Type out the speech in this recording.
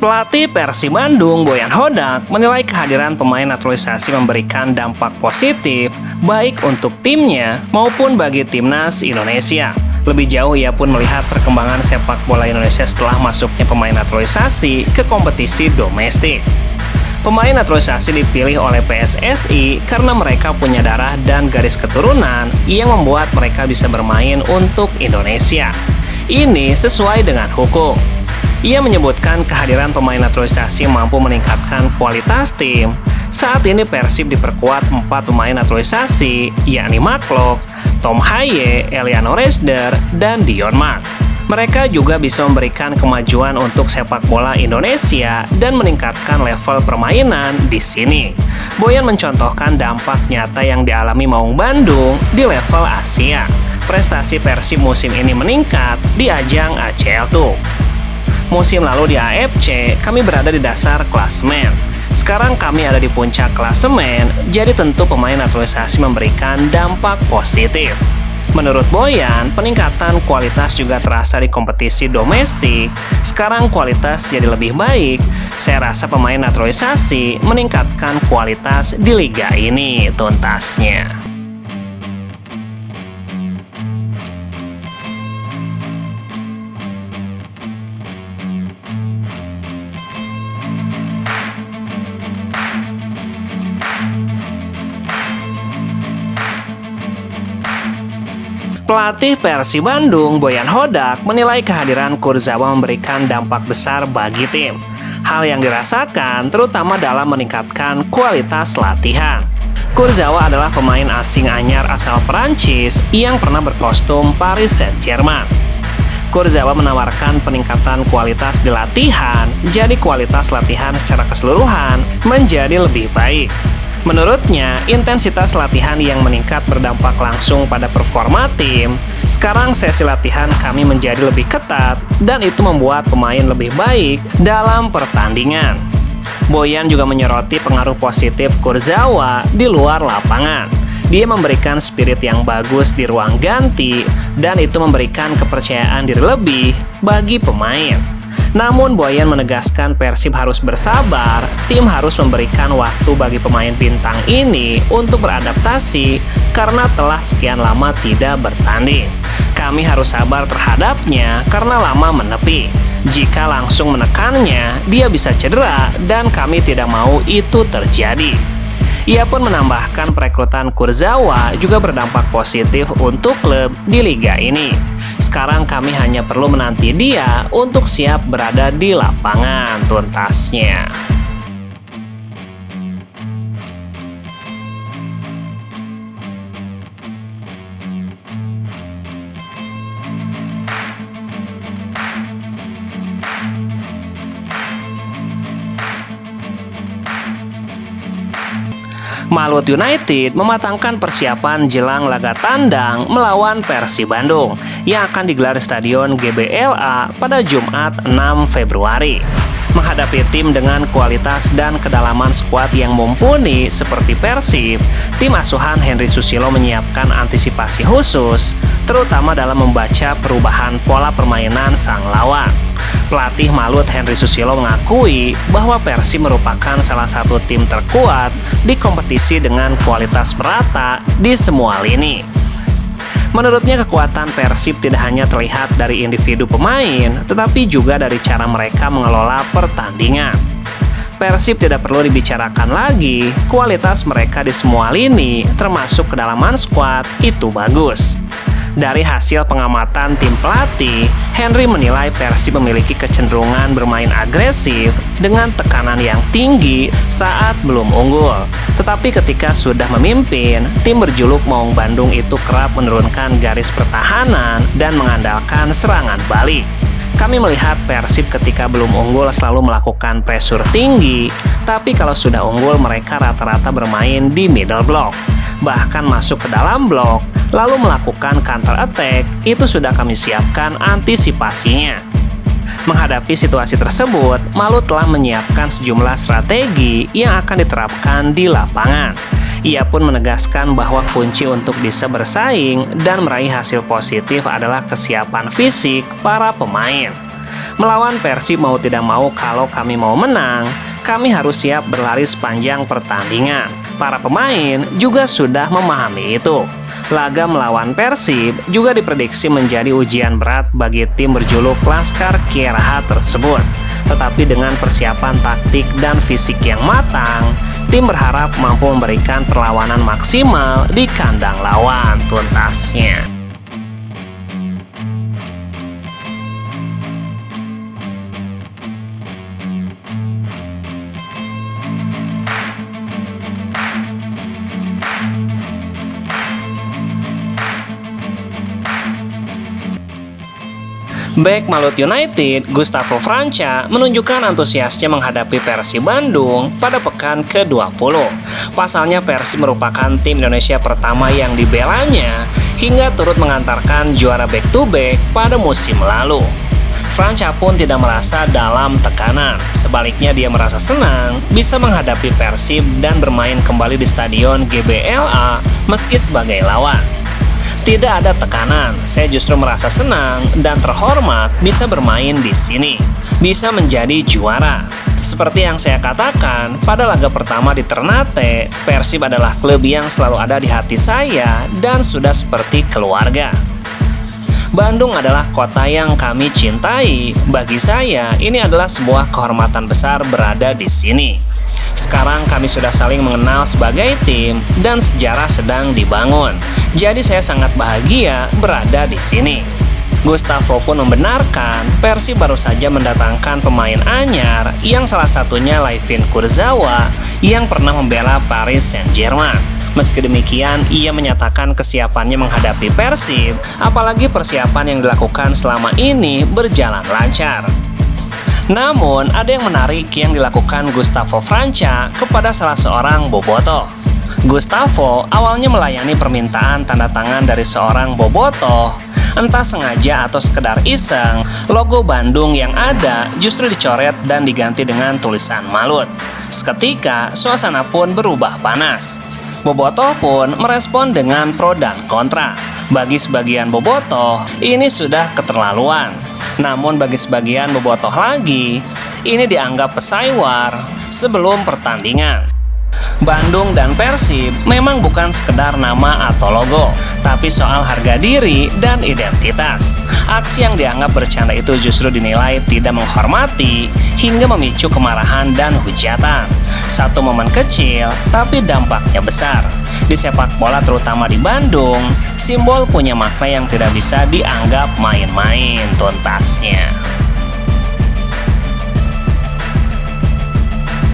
Pelatih Persib Bandung, Boyan Hodak, menilai kehadiran pemain naturalisasi memberikan dampak positif baik untuk timnya maupun bagi timnas Indonesia. Lebih jauh, ia pun melihat perkembangan sepak bola Indonesia setelah masuknya pemain naturalisasi ke kompetisi domestik. Pemain naturalisasi dipilih oleh PSSI karena mereka punya darah dan garis keturunan yang membuat mereka bisa bermain untuk Indonesia. Ini sesuai dengan hukum. Ia menyebutkan kehadiran pemain naturalisasi mampu meningkatkan kualitas tim. Saat ini Persib diperkuat 4 pemain naturalisasi, yakni Mark, Tom Haye, Eliano Resder, dan Dion Mark. Mereka juga bisa memberikan kemajuan untuk sepak bola Indonesia dan meningkatkan level permainan di sini. Boyan mencontohkan dampak nyata yang dialami Maung Bandung di level Asia. Prestasi Persib musim ini meningkat di ajang ACL II. Musim lalu di AFC, kami berada di dasar klasemen. Sekarang kami ada di puncak klasemen, jadi tentu pemain naturalisasi memberikan dampak positif. Menurut Boyan, peningkatan kualitas juga terasa di kompetisi domestik. Sekarang kualitas jadi lebih baik. Saya rasa pemain naturalisasi meningkatkan kualitas di liga ini tuntasnya. Pelatih Persib Bandung, Boyan Hodak, menilai kehadiran Kurzawa memberikan dampak besar bagi tim. Hal yang dirasakan terutama dalam meningkatkan kualitas latihan. Kurzawa adalah pemain asing anyar asal Perancis yang pernah berkostum Paris Saint-Germain. Kurzawa menawarkan peningkatan kualitas di latihan, jadi kualitas latihan secara keseluruhan menjadi lebih baik. Menurutnya, intensitas latihan yang meningkat berdampak langsung pada performa tim. Sekarang sesi latihan kami menjadi lebih ketat dan itu membuat pemain lebih baik dalam pertandingan. Boyan juga menyoroti pengaruh positif Kurzawa di luar lapangan. Dia memberikan spirit yang bagus di ruang ganti dan itu memberikan kepercayaan diri lebih bagi pemain. Namun Boyan menegaskan Persib harus bersabar, tim harus memberikan waktu bagi pemain bintang ini untuk beradaptasi karena telah sekian lama tidak bertanding. Kami harus sabar terhadapnya karena lama menepi. Jika langsung menekannya, dia bisa cedera dan kami tidak mau itu terjadi. Ia pun menambahkan perekrutan Kurzawa juga berdampak positif untuk klub di liga ini. Sekarang kami hanya perlu menanti dia untuk siap berada di lapangan tuntasnya. Malut United mematangkan persiapan jelang laga tandang melawan Persib Bandung yang akan digelar di Stadion GBLA pada Jumat 6 Februari. Menghadapi tim dengan kualitas dan kedalaman skuad yang mumpuni seperti Persib, tim asuhan Henry Susilo menyiapkan antisipasi khusus, terutama dalam membaca perubahan pola permainan sang lawan. Pelatih Malut Henry Susilo mengakui bahwa Persib merupakan salah satu tim terkuat di kompetisi dengan kualitas merata di semua lini. Menurutnya kekuatan Persib tidak hanya terlihat dari individu pemain, tetapi juga dari cara mereka mengelola pertandingan. Persib tidak perlu dibicarakan lagi, kualitas mereka di semua lini, termasuk kedalaman skuad, itu bagus. Dari hasil pengamatan tim pelatih, Henry menilai Persib memiliki kecenderungan bermain agresif dengan tekanan yang tinggi saat belum unggul. Tetapi ketika sudah memimpin, tim berjuluk Maung Bandung itu kerap menurunkan garis pertahanan dan mengandalkan serangan balik. Kami melihat Persib ketika belum unggul selalu melakukan pressure tinggi, tapi kalau sudah unggul mereka rata-rata bermain di middle block, bahkan masuk ke dalam blok, lalu melakukan counter attack. Itu sudah kami siapkan antisipasinya. Menghadapi situasi tersebut, Malut telah menyiapkan sejumlah strategi yang akan diterapkan di lapangan. Ia pun menegaskan bahwa kunci untuk bisa bersaing dan meraih hasil positif adalah kesiapan fisik para pemain. Melawan Persib mau tidak mau, kalau kami mau menang, kami harus siap berlari sepanjang pertandingan. Para pemain juga sudah memahami itu. Laga melawan Persib juga diprediksi menjadi ujian berat bagi tim berjuluk Laskar Kieraha tersebut. Tetapi dengan persiapan taktik dan fisik yang matang, tim berharap mampu memberikan perlawanan maksimal di kandang lawan tuntasnya. Bek Malut United, Gustavo Franca, menunjukkan antusiasnya menghadapi Persib Bandung pada pekan ke-20. Pasalnya Persib merupakan tim Indonesia pertama yang dibelanya hingga turut mengantarkan juara back-to-back pada musim lalu. Franca pun tidak merasa dalam tekanan. Sebaliknya dia merasa senang bisa menghadapi Persib dan bermain kembali di Stadion GBLA meski sebagai lawan. Tidak ada tekanan, saya justru merasa senang dan terhormat bisa bermain di sini, bisa menjadi juara. Seperti yang saya katakan pada laga pertama di Ternate, Persib adalah klub yang selalu ada di hati saya dan sudah seperti keluarga. Bandung adalah kota yang kami cintai. Bagi saya, ini adalah sebuah kehormatan besar berada di sini. Sekarang kami sudah saling mengenal sebagai tim dan sejarah sedang dibangun. Jadi saya sangat bahagia berada di sini. Gustavo pun membenarkan Persib baru saja mendatangkan pemain anyar yang salah satunya Layvin Kurzawa yang pernah membela Paris Saint-Germain. Meski demikian, ia menyatakan kesiapannya menghadapi Persib, apalagi persiapan yang dilakukan selama ini berjalan lancar. Namun, ada yang menarik yang dilakukan Gustavo Franca kepada salah seorang bobotoh. Gustavo awalnya melayani permintaan tanda tangan dari seorang bobotoh. Entah sengaja atau sekedar iseng, logo Bandung yang ada justru dicoret dan diganti dengan tulisan Malut. Seketika, suasana pun berubah panas. Bobotoh pun merespon dengan pro dan kontra. Bagi sebagian bobotoh, ini sudah keterlaluan. Namun bagi sebagian bobotoh lagi, ini dianggap pesaiwar sebelum pertandingan. Bandung dan Persib memang bukan sekedar nama atau logo, tapi soal harga diri dan identitas. Aksi yang dianggap bercanda itu justru dinilai tidak menghormati hingga memicu kemarahan dan hujatan. Satu momen kecil, tapi dampaknya besar. Di sepak bola terutama di Bandung, simbol punya makna yang tidak bisa dianggap main-main tuntasnya.